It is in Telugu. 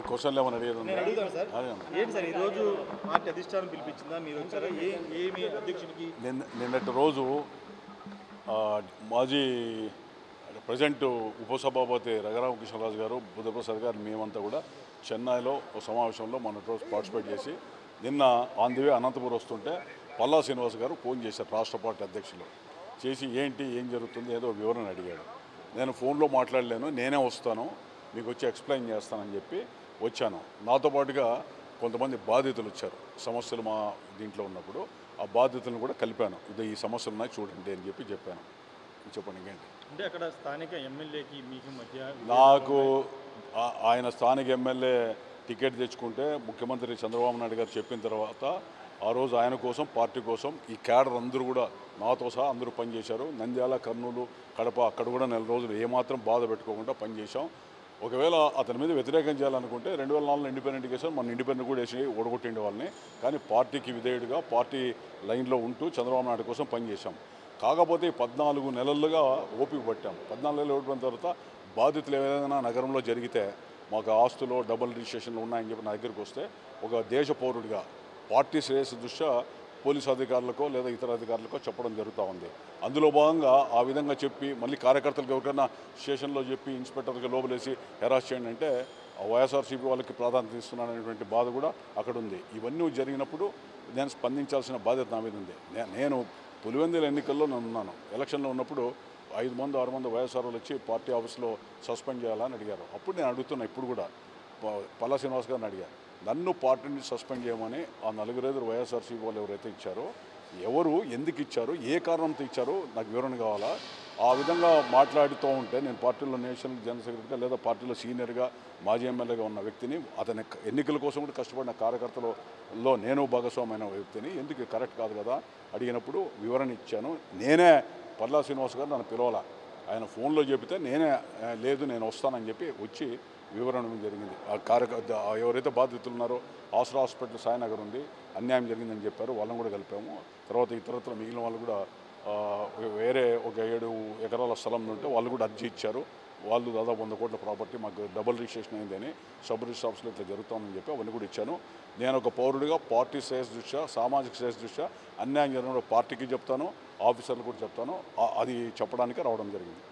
క్వశ్చన్లు ఏమైనా అడుగుతాను సార్. ఏంటి సార్ ఈరోజు పార్టీ అధిష్టానం పిలిపించిందా, మీరు వచ్చారా? ఏమి అధ్యక్షుడికి నిన్నటి రోజు మాజీ ప్రజెంట్ ఉపసభాపతి రఘురామకృష్ణరాజు గారు, బుద్ధప్రసాద్ గారు, మేమంతా కూడా చెన్నైలో ఒక సమావేశంలో మొన్నటి రోజు పార్టిసిపేట్ చేసి నిన్న ఆన్ ది వే అనంతపురం వస్తుంటే పల్లా శ్రీనివాస్ గారు ఫోన్ చేశారు రాష్ట్ర పార్టీ అధ్యక్షులు. చేసి ఏం జరుగుతుంది ఏదో వివరణ అడిగాడు. నేను ఫోన్లో మాట్లాడలేను, నేనే వస్తాను, మీకు వచ్చి ఎక్స్ప్లెయిన్ చేస్తానని చెప్పి వచ్చాను. నాతో పాటుగా కొంతమంది బాధితులు వచ్చారు, సమస్యలు మా దీంట్లో ఉన్నప్పుడు ఆ బాధితులను కూడా కలిపాను. ఈ సమస్యలు ఉన్నాయి చూడండి అని చెప్పాను. చెప్పండి ఇంకేంటి. అంటే అక్కడ స్థానిక ఎమ్మెల్యేకి మీకు మధ్య నాకు ఆయన స్థానిక ఎమ్మెల్యే టికెట్ తెచ్చుకుంటే ముఖ్యమంత్రి చంద్రబాబు నాయుడు గారు చెప్పిన తర్వాత ఆ రోజు ఆయన కోసం, పార్టీ కోసం ఈ క్యాడర్ అందరూ కూడా నాతో సహా అందరూ పనిచేశారు. నంద్యాల, కర్నూలు, కడప అక్కడ కూడా 4 రోజులు ఏమాత్రం బాధ పెట్టుకోకుండా పనిచేశాం. ఒకవేళ అతని మీద వ్యతిరేకం చేయాలనుకుంటే 2004 ఇండిపెండెంట్ కేసు మన ఇండిపెండెంట్ కూడా వేసి ఓడగొట్టిండే వాళ్ళని. కానీ పార్టీకి విధేయుడిగా పార్టీ లైన్లో ఉంటూ చంద్రబాబు నాయుడు కోసం పనిచేశాం. కాకపోతే 14 నెలలుగా ఓపిక పట్టాం. 14 నెలలు ఓడిపోయిన తర్వాత బాధితులు ఏదైనా నగరంలో జరిగితే మాకు ఆస్తులు డబుల్ రిజిస్ట్రేషన్లు ఉన్నాయని చెప్పి నా దగ్గరికి వస్తే ఒక దేశ పౌరుడిగా పార్టీ శ్రేయస్సు దృష్ట్యా పోలీసు అధికారులకో లేదా ఇతర అధికారులకో చెప్పడం జరుగుతూ ఉంది. అందులో భాగంగా ఆ విధంగా చెప్పి మళ్ళీ కార్యకర్తలకు ఎవరికైనా స్టేషన్లో చెప్పి ఇన్స్పెక్టర్కి లోపలేసి హెరాస్ చేయండి అంటే వైఎస్ఆర్సీపీ వాళ్ళకి ప్రాధాన్యత ఇస్తున్నాననేటువంటి బాధ కూడా అక్కడ ఉంది. ఇవన్నీ జరిగినప్పుడు నేను స్పందించాల్సిన బాధ్యత నా మీద ఉంది. నేను పులివెందుల ఎన్నికల్లో నేను ఉన్నాను. ఎలక్షన్లో ఉన్నప్పుడు 5 మంది 6 మంది వైఎస్ఆర్ వాళ్ళు వచ్చి పార్టీ ఆఫీస్లో సస్పెండ్ చేయాలని అడిగారు. అప్పుడు నేను అడుగుతున్నా, ఇప్పుడు కూడా పల్లా శ్రీనివాస్ గారిని అడిగాను, నన్ను పార్టీ నుంచి సస్పెండ్ చేయమని ఆ 4 వైఎస్ఆర్సీపీ వాళ్ళు ఎవరైతే ఇచ్చారో ఎవరు, ఎందుకు ఇచ్చారు, ఏ కారణంతో ఇచ్చారో నాకు వివరణ కావాలా. ఆ విధంగా మాట్లాడుతూ ఉంటే నేను పార్టీలో నేషనల్ జనరల్ సెక్రటరీగా లేదా పార్టీలో సీనియర్గా మాజీ ఎమ్మెల్యేగా ఉన్న వ్యక్తిని, అతని ఎన్నికల కోసం కూడా కష్టపడిన కార్యకర్తలలో నేను భాగస్వామైన వ్యక్తిని, ఎందుకు కరెక్ట్ కాదు కదా అడిగినప్పుడు వివరణ ఇచ్చాను. నేనే పల్లా శ్రీనివాస్ గారు నన్ను పిలవాల, ఆయన ఫోన్లో చెబితే నేనే లేదు నేను వస్తానని చెప్పి వచ్చి వివరణ జరిగింది. ఆ కార్యకర్త ఎవరైతే బాధితులు ఉన్నారో ఆసరా హాస్పిటల్ సాయినగర్ ఉంది, అన్యాయం జరిగిందని చెప్పారు, వాళ్ళని కూడా కలిపాము. తర్వాత ఇతరత్ర మిగిలిన వాళ్ళు కూడా వేరే ఒక 7 ఎకరాల స్థలం ఉంటే వాళ్ళు కూడా అర్జీ ఇచ్చారు. వాళ్ళు దాదాపు 100 కోట్ల ప్రాపర్టీ మాకు డబుల్ రిజిస్ట్రేషన్ అయిందని సబ్ రిజిస్టర్ ఆఫీస్లో ఇట్లా జరుగుతుందని చెప్పి అవన్నీ కూడా ఇచ్చాను. నేను ఒక పౌరుడిగా పార్టీ శ్రేయస్ దృష్ట్యా, సామాజిక శ్రేయస్ దృష్ట్యా అన్యాయం జరిగిన పార్టీకి చెప్తాను, ఆఫీసర్లు కూడా చెప్తాను. అది చెప్పడానికి రావడం జరిగింది.